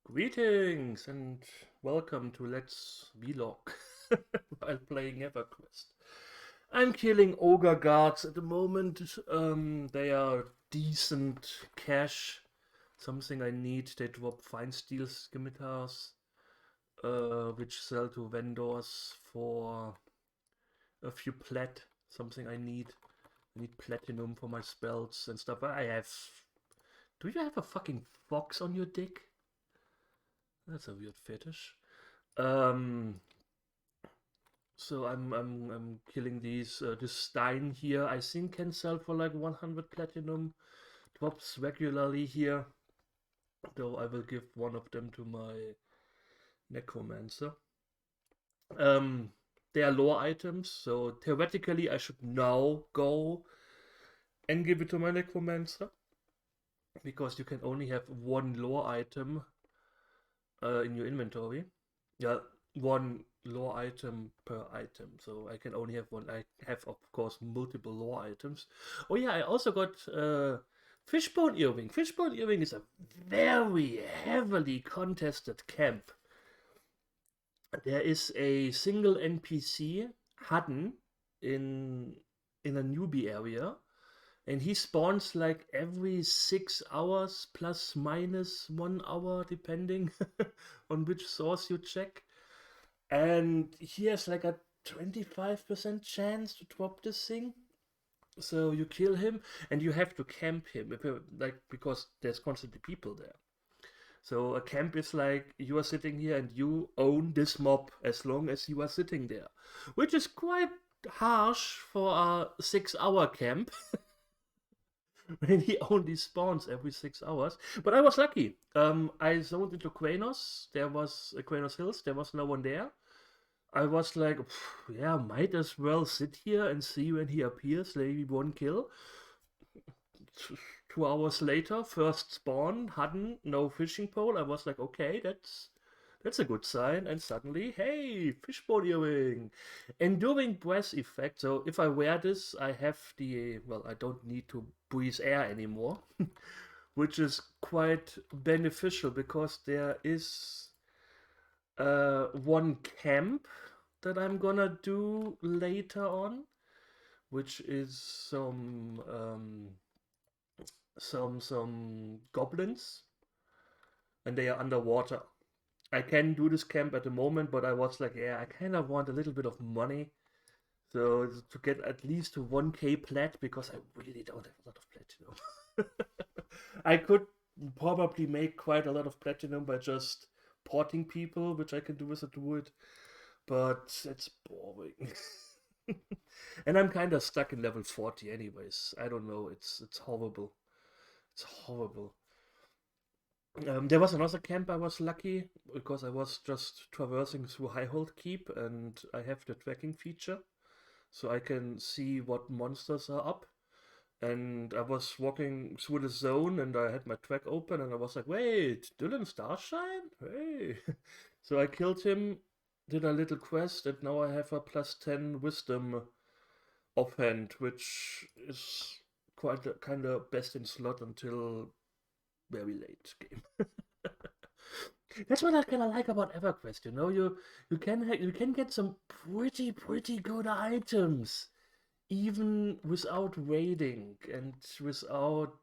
Greetings and welcome to Let's Vlog while playing EverQuest. I'm killing ogre guards at the moment. They are decent cash, something I need. They drop fine steel scimitars, which sell to vendors for a few plat. Something I need. I need platinum for my spells and stuff. I have. Do you have a fucking fox on your dick? That's a weird fetish. Um, so I'm killing these. This Stein here, I think can sell for like 100 platinum. Drops regularly here. Though I will give one of them to my necromancer. Um, they are lore items, so theoretically I should now go and give it to my necromancer because you can only have one lore item in your inventory. Yeah, one lore item per item. So I can only have one. I have, of course, multiple lore items. Oh yeah, I also got Fishbone Earring. Fishbone Earring is a very heavily contested camp. There is a single NPC, Hudden, in in a newbie area, and he spawns like every 6 hours plus minus 1 hour depending on which source you check, and he has like a 25% chance to drop this thing. So you kill him and you have to camp him like because there's constantly people there. So a camp is like you are sitting here and you own this mob as long as you are sitting there, which is quite harsh for a 6 hour camp when he only spawns every 6 hours. But I was lucky. I zoned into Kranos. There was Kranos Hills. There was no one there. I was like, yeah, might as well sit here and see when he appears. Maybe one kill. 2 hours later, first spawn, Hudden, no fishing pole. I was like, okay, that's a good sign. And suddenly, hey, fishbone earring, enduring breath effect. So if I wear this, I have I don't need to breathe air anymore, which is quite beneficial because there is one camp that I'm gonna do later on, which is some goblins, and they are underwater. I can do this camp at the moment, but I was like, yeah, I kind of want a little bit of money, so to get at least to 1k plat because I really don't have a lot of platinum. I could probably make quite a lot of platinum by just porting people, which I can do as a druid, but it's boring. And I'm kind of stuck in level 40 anyways. I don't know, it's horrible. It's horrible. There was another camp I was lucky because I was just traversing through Highhold Keep and I have the tracking feature so I can see what monsters are up. And I was walking through the zone and I had my track open and I was like, wait, Dylan Starshine? Hey. So I killed him, did a little quest, and now I have a plus 10 wisdom offhand, which is quite kind of best in slot until very late game. That's what I kind of like about EverQuest. You can get some pretty good items even without raiding and without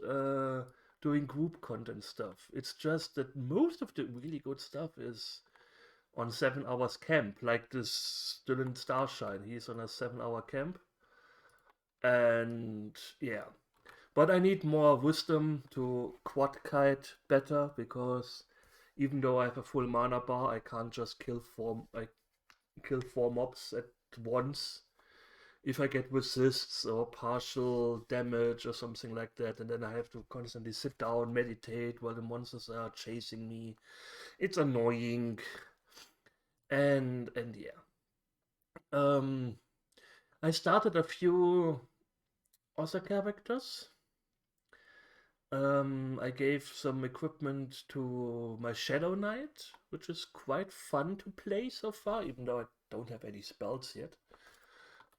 uh, doing group content stuff. It's just that most of the really good stuff is on 7 hours camp, like this Dylan Starshine. He's on a 7 hour camp, and yeah. But I need more wisdom to quad kite better because even though I have a full mana bar, I can't just kill four mobs at once. If I get resists or partial damage or something like that, and then I have to constantly sit down, meditate while the monsters are chasing me. It's annoying. And yeah. Um I started a few other characters. I gave some equipment to my Shadow Knight, which is quite fun to play so far, even though I don't have any spells yet.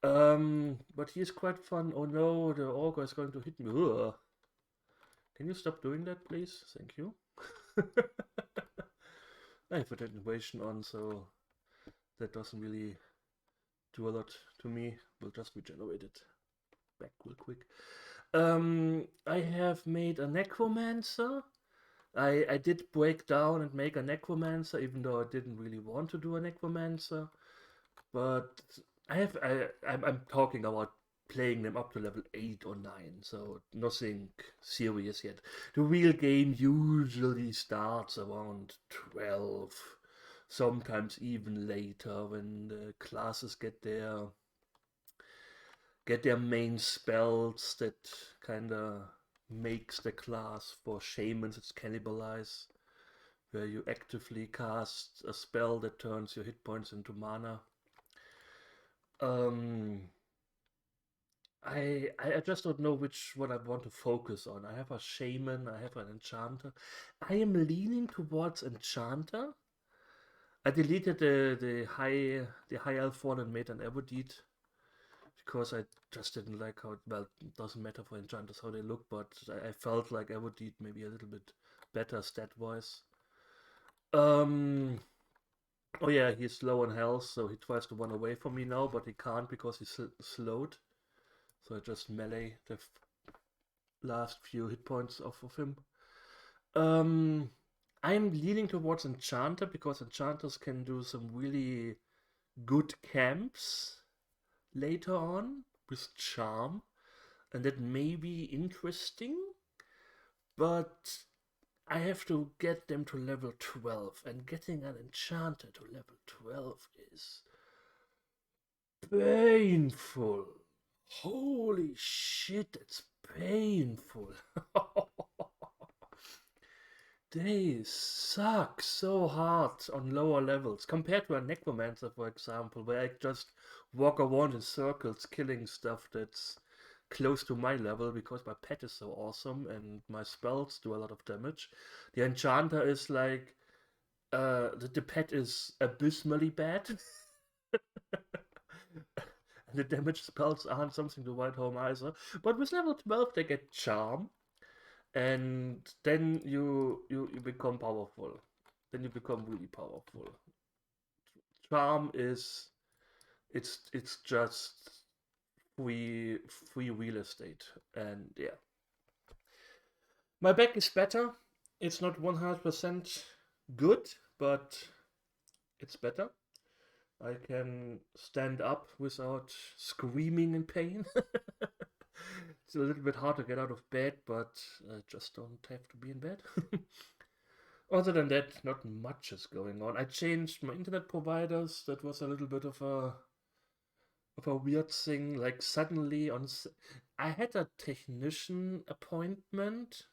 But he is quite fun. Oh no, the ogre is going to hit me. Ugh. Can you stop doing that, please? Thank you. I have attenuation on, so that doesn't really do a lot to me. We'll just regenerate it back real quick. I have made a necromancer. I did break down and make a necromancer, even though I didn't really want to do a necromancer. But I'm talking about playing them up to level 8 or 9, so nothing serious yet. The real game usually starts around 12, sometimes even later when the classes get their main spells that kinda makes the class. For shamans it's cannibalize, where you actively cast a spell that turns your hit points into mana. Um, I just don't know which one I want to focus on. I have a shaman, I have an enchanter. I am leaning towards enchanter. I deleted the high elf one and made an Everdite because I just didn't like how well, it doesn't matter for enchanters how they look, but I felt like Everdite maybe a little bit better stat wise. Um, oh yeah, he's low on health, so he tries to run away from me now, but he can't because he's slowed. So I just melee the last few hit points off of him. Um, I'm leaning towards Enchanter because Enchanters can do some really good camps later on with Charm, and that may be interesting, but I have to get them to level 12, and getting an Enchanter to level 12 is painful. Holy shit, it's painful. They suck so hard on lower levels compared to a necromancer, for example, where I just walk around in circles killing stuff that's close to my level because my pet is so awesome and my spells do a lot of damage. The enchanter is like the pet is abysmally bad. And the damage spells aren't something to write home either. But with level 12 they get charm, and then you become powerful. Then you become really powerful. Charm is it's just free real estate, and yeah, my back is better. It's not 100% good, but it's better. I can stand up without screaming in pain. It's a little bit hard to get out of bed, but I just don't have to be in bed. Other than that, not much is going on. I changed my internet providers. That was a little bit of a weird thing. Like suddenly I had a technician appointment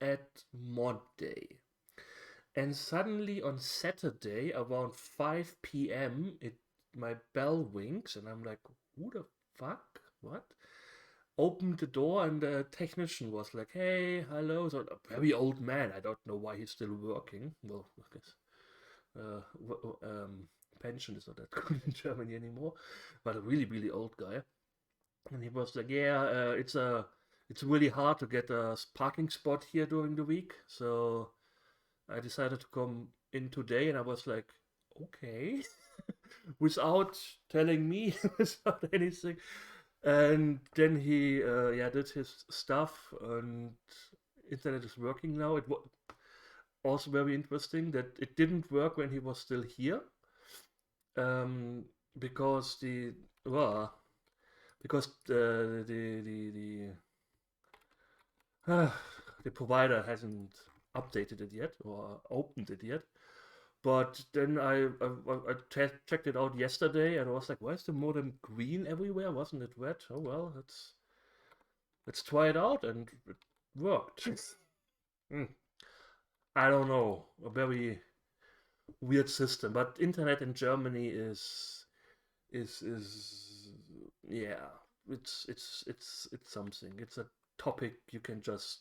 at mod day, and suddenly on Saturday around 5 p.m. it my bell rings, and I'm like, who the fuck? What? Opened the door, and the technician was like, "Hey, hello." So a very old man. I don't know why he's still working. Well, I guess pension is not that good in Germany anymore, but a really really old guy. And he was like, "Yeah, it's really hard to get a parking spot here during the week, so I decided to come in today." And I was like, "Okay," without telling me, without anything. And then he yeah, did his stuff, and internet is working now. It was also very interesting that it didn't work when he was still here, um, because well because the provider hasn't updated it yet or opened it yet. But then I checked it out yesterday, and I was like, why is the modem green everywhere? Wasn't it red? Oh well, let's try it out, and it worked. Hmm. I don't know, a very weird system, but internet in Germany is yeah, it's something. It's a topic you can just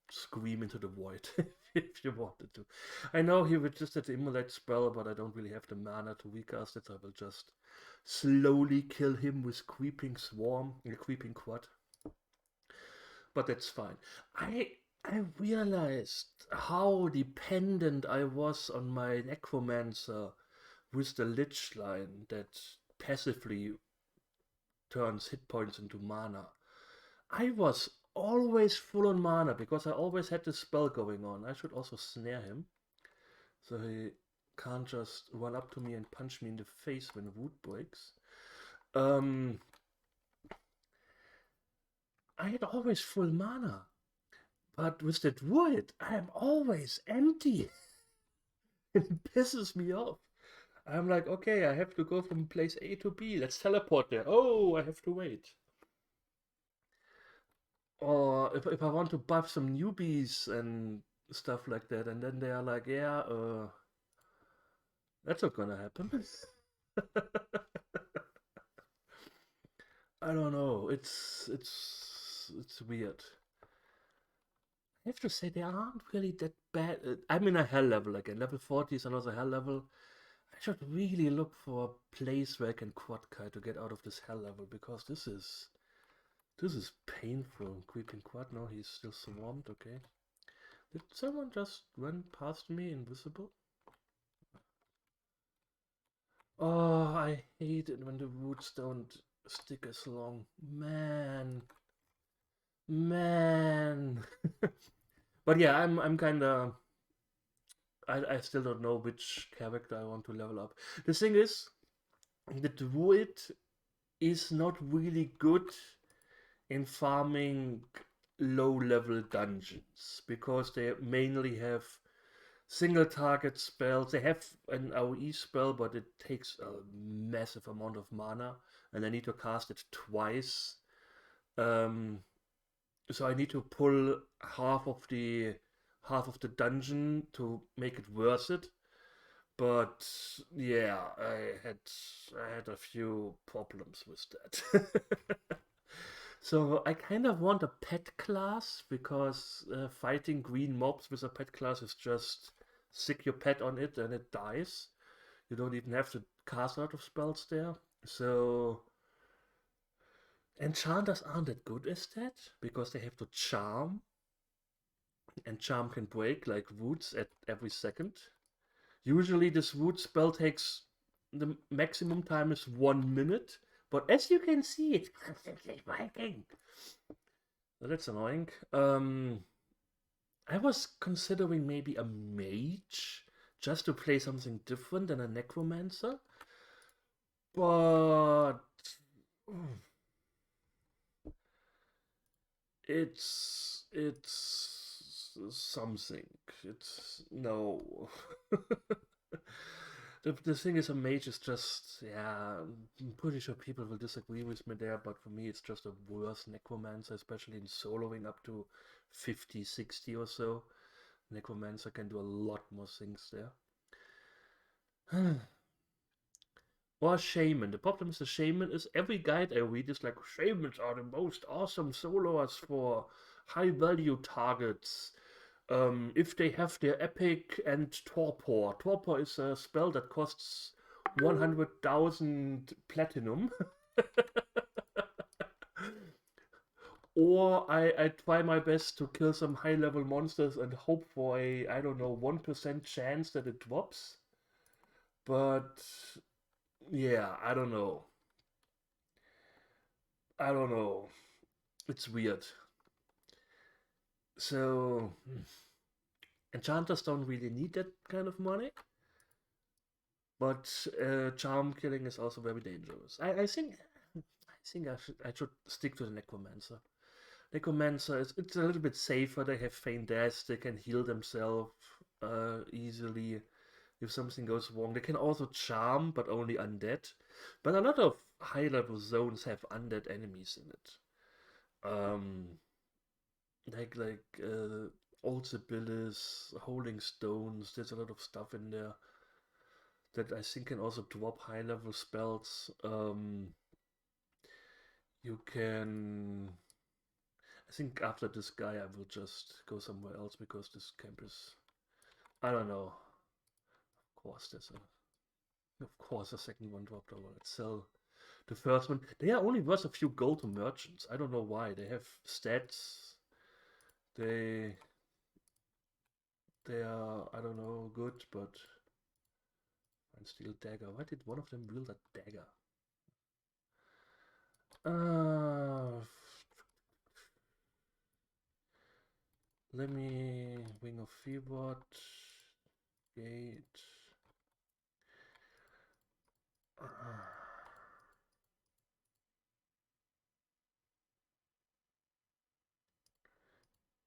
scream into the void if you wanted to. I know he registered the immolate spell, but I don't really have the mana to recast it, so I will just slowly kill him with creeping swarm, a creeping quad. But that's fine. I I realized how dependent I was on my necromancer with the lich line that passively turns hit points into mana. I was always full on mana because I always had this spell going on. I should also snare him so he can't just run up to me and punch me in the face when wood breaks. Um, I had always full mana, but with the druid, I am always empty. It pisses me off. I'm like, okay, I have to go from place A to B. Let's teleport there. Oh, I have to wait. Or if I want to buff some newbies and stuff like that, and then they are like, yeah, that's not gonna happen. I don't know. It's weird. I have to say they aren't really that bad. I'm in a hell level again. Level 40 is another hell level. I should really look for a place where I can quad kite to get out of this hell level because this is painful. Creeping quad. No, he's still swarmed. Okay. Did someone just run past me invisible? Oh, I hate it when the roots don't stick as long. Man. Man. But yeah, I'm kinda I still don't know which character I want to level up. The thing is, the druid is not really good in farming low level dungeons because they mainly have single target spells. They have an AoE spell, but it takes a massive amount of mana, and I need to cast it twice. Um, so I need to pull half of the dungeon to make it worth it. But yeah, I had a few problems with that. So I kind of want a pet class because fighting green mobs with a pet class is just stick your pet on it and it dies. You don't even have to cast a lot of spells there. So enchanters aren't that good as that because they have to charm, and charm can break like roots at every second. Usually this root spell takes the maximum time is 1 minute, but as you can see, it's constantly breaking. So that's annoying. I was considering maybe a mage just to play something different than a necromancer, but it's something. It's no. The thing is, a mage is just, yeah, I'm pretty sure people will disagree with me there, but for me, it's just a worse necromancer, especially in soloing up to 50, 60 or so. Necromancer can do a lot more things there. Or shaman. The problem is the shaman is every guide I read is like shamans are the most awesome soloers for high value targets. If they have their epic and torpor. Torpor is a spell that costs 100,000 platinum. Or I try my best to kill some high level monsters and hope for a, I don't know, 1% chance that it drops. But yeah, I don't know. I don't know. It's weird. So, enchanters don't really need that kind of money, but charm killing is also very dangerous. I think I should stick to the necromancer. Necromancer is it's a little bit safer. They have feign death. They can heal themselves easily if something goes wrong. They can also charm, but only undead. But a lot of high level zones have undead enemies in it. Um, like old Sibyllis, Holding Stones. There's a lot of stuff in there that I think can also drop high level spells. You can. I think after this guy, I will just go somewhere else because this camp is. I don't know. Of course, the second one dropped over. Let's sell the first one. They are only worth a few gold to merchants. I don't know why. They have stats. They they are, I don't know, good, but and steel dagger. Why did one of them wield a dagger? Let me Wing of Fearbot, Gate.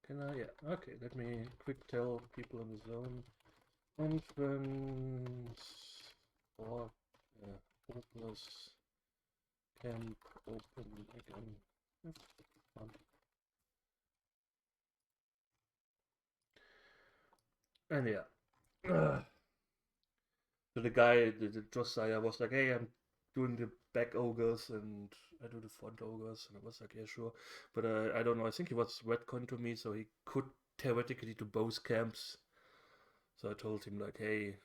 Can I? Yeah. Okay. Let me quick tell people in the zone. Entrance or hopeless camp open again. Fun. And yeah. So the guy, the Josiah was like, "Hey, I'm doing the back ogres and I do the front ogres," and I was like, "Yeah, sure," but I don't know. I think he was retcon to me, so he could theoretically do both camps. So I told him like, "Hey,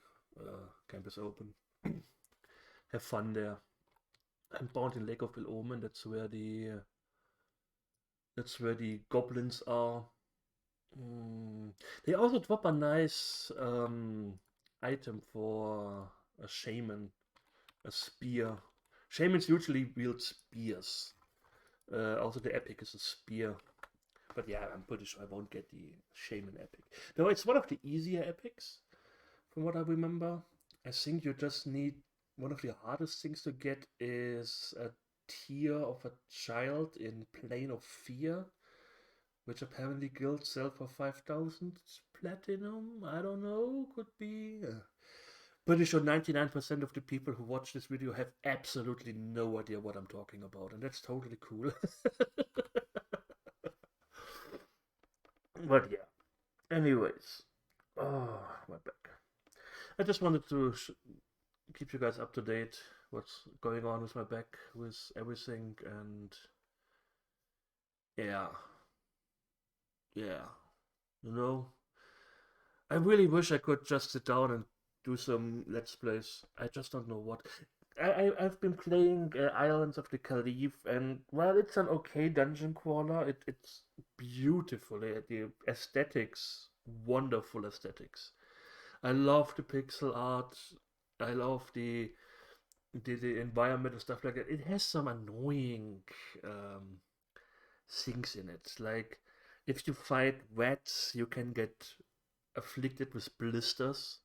camp is open. Have fun there." I'm bound in Lake of Ill Omen. That's where the goblins are. Mm. They also drop a nice item for a shaman, a spear. Shamans usually wield spears. Also, the epic is a spear. But yeah, I'm pretty sure I won't get the shaman epic. Though it's one of the easier epics, from what I remember. I think you just need one of the hardest things to get is a tear of a child in Plane of Fear, which apparently guilds sell for 5,000 platinum. I don't know, could be. Pretty sure 99% of the people who watch this video have absolutely no idea what I'm talking about, and that's totally cool. But yeah, anyways. Oh, my back. I just wanted to keep you guys up to date what's going on with my back, with everything, and yeah, yeah, you know, I really wish I could just sit down and do some let's plays. I just don't know what. I've been playing Islands of the Caliph, and while it's an okay dungeon crawler, it's beautiful. The aesthetics, wonderful aesthetics. I love the pixel art. I love the environment and stuff like that. It has some annoying um, things in it. Like if you fight rats, you can get afflicted with blisters,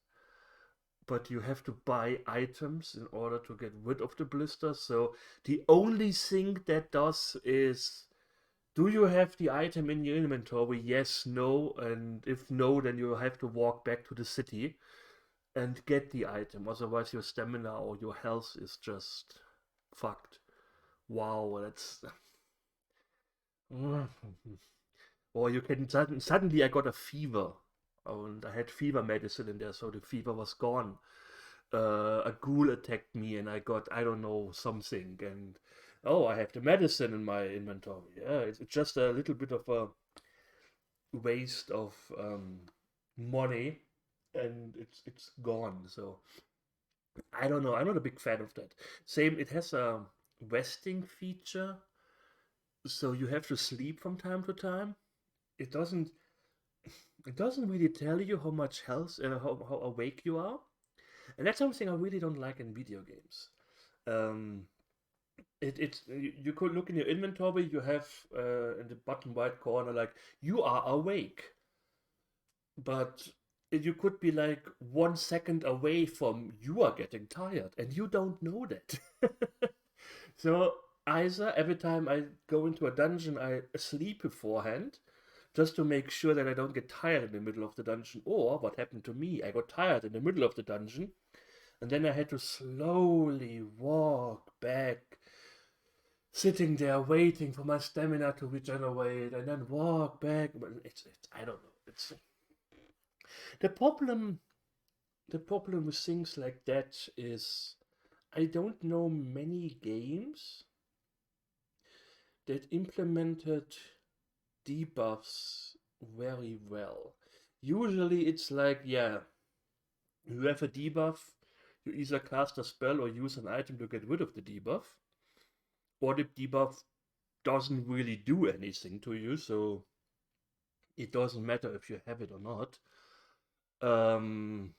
but you have to buy items in order to get rid of the blisters. So the only thing that does is, do you have the item in your inventory? Yes, no, and if no, then you have to walk back to the city and get the item. Otherwise, your stamina or your health is just fucked. Wow, that's. Or you can suddenly I got a fever, and I had fever medicine in there, so the fever was gone. A ghoul attacked me, and I got, I don't know, something, and oh, I have the medicine in my inventory. Yeah, it's just a little bit of a waste of money, and it's gone. So I don't know. I'm not a big fan of that. Same, it has a resting feature, so you have to sleep from time to time. It doesn't it doesn't really tell you how much health how awake you are, and that's something I really don't like in video games. Um, you could look in your inventory. You have in the bottom right corner like you are awake, but you could be like 1 second away from you are getting tired, and you don't know that. So either every time I go into a dungeon, I sleep beforehand, just to make sure that I don't get tired in the middle of the dungeon. Or what happened to me, I got tired in the middle of the dungeon, and then I had to slowly walk back, sitting there waiting for my stamina to regenerate, and then walk back. But it's I don't know. It's the problem. The problem with things like that is I don't know many games that implemented debuffs very well. Usually it's like, yeah, you have a debuff, you either cast a spell or use an item to get rid of the debuff, or the debuff doesn't really do anything to you, so it doesn't matter if you have it or not. Um,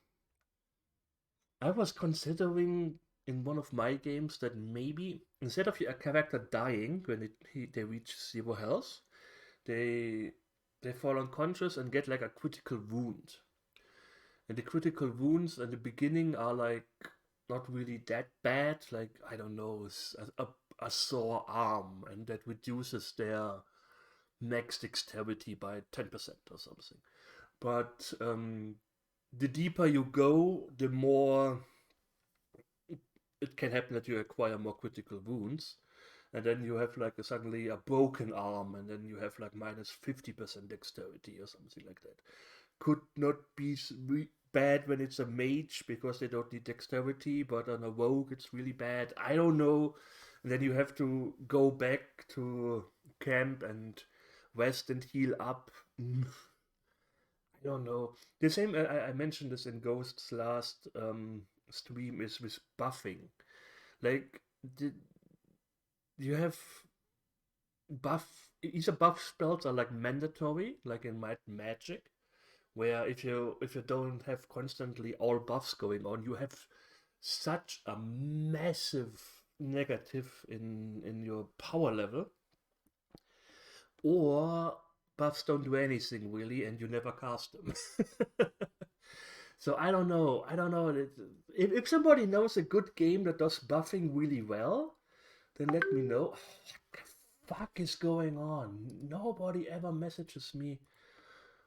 I was considering in one of my games that maybe instead of a character dying when they reach zero health, they they fall unconscious and get like a critical wound. And the critical wounds at the beginning are like not really that bad. Like I don't know, a sore arm, and that reduces their max dexterity by 10% or something. But the deeper you go, the more it can happen that you acquire more critical wounds. And then you have like suddenly a broken arm, and then you have like minus 50% dexterity or something like that. Could not be bad when it's a mage because they don't need dexterity, but on a rogue it's really bad. I don't know. And then you have to go back to camp and rest and heal up. I don't know. The same I mentioned this in Ghost's last stream is with buffing. Like the, you have either buff spells are like mandatory, like in Might and Magic, where if you don't have constantly all buffs going on, you have such a massive negative in your power level, or buffs don't do anything really, and you never cast them. So I don't know. I don't know. If somebody knows a good game that does buffing really well, then let me know. What the fuck is going on? Nobody ever messages me.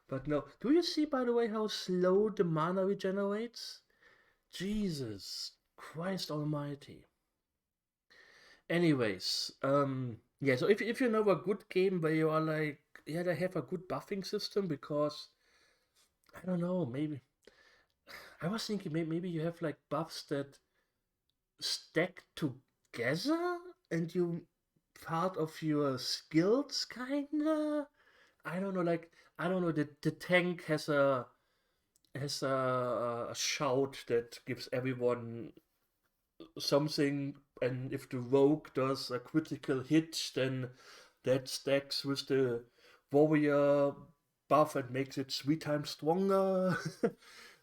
But no. Do you see, by the way, how slow the mana regenerates? Jesus Christ Almighty. Anyways, yeah. So if you know a good game where you are like, yeah, they have a good buffing system because I don't know, maybe I was thinking maybe you have like buffs that stack together and you part of your skills kinda. I don't know, like I don't know. The tank has a shout that gives everyone something, and if the rogue does a critical hit, then that stacks with the warrior buff and makes it 3 times stronger.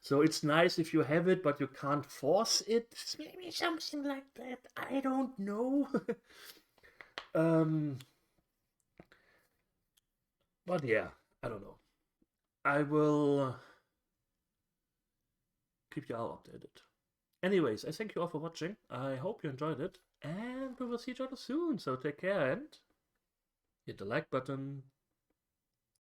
So it's nice if you have it, but you can't force it. Maybe something like that. I don't know. um, but yeah, I don't know. I will keep you all updated. Anyways, I thank you all for watching. I hope you enjoyed it, and we will see each other soon. So take care and hit the like button.